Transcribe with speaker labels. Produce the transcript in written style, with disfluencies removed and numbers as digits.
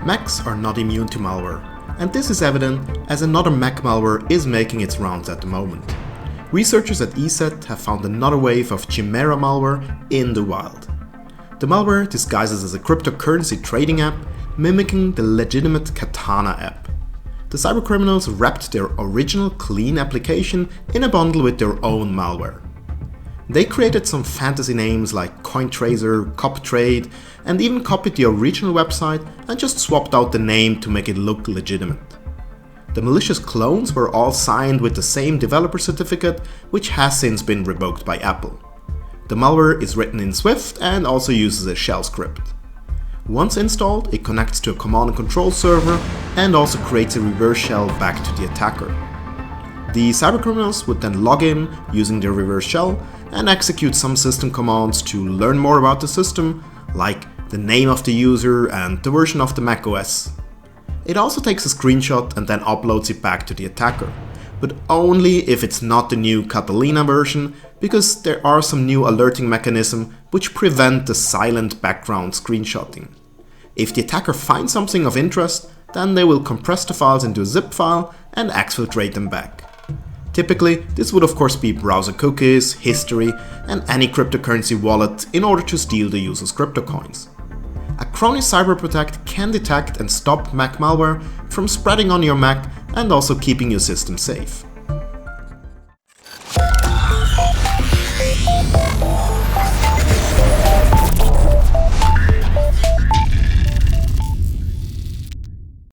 Speaker 1: Macs are not immune to malware, and this is evident as another Mac malware is making its rounds at the moment. Researchers at ESET have found another wave of GMERA malware in the wild. The malware disguises as a cryptocurrency trading app, mimicking the legitimate Katana app. The cybercriminals wrapped their original clean application in a bundle with their own malware. They created some fantasy names like CoinTracer, CopTrade, and even copied the original website and just swapped out the name to make it look legitimate. The malicious clones were all signed with the same developer certificate, which has since been revoked by Apple. The malware is written in Swift and also uses a shell script. Once installed, it connects to a command and control server and also creates a reverse shell back to the attacker. The cybercriminals would then log in using the reverse shell and execute some system commands to learn more about the system, like the name of the user and the version of the macOS. It also takes a screenshot and then uploads it back to the attacker, but only if it's not the new Catalina version, because there are some new alerting mechanisms which prevent the silent background screenshotting. If the attacker finds something of interest, then they will compress the files into a zip file and exfiltrate them back. Typically, this would of course be browser cookies, history, and any cryptocurrency wallet in order to steal the user's crypto coins. Acronis CyberProtect can detect and stop Mac malware from spreading on your Mac and also keeping your system safe.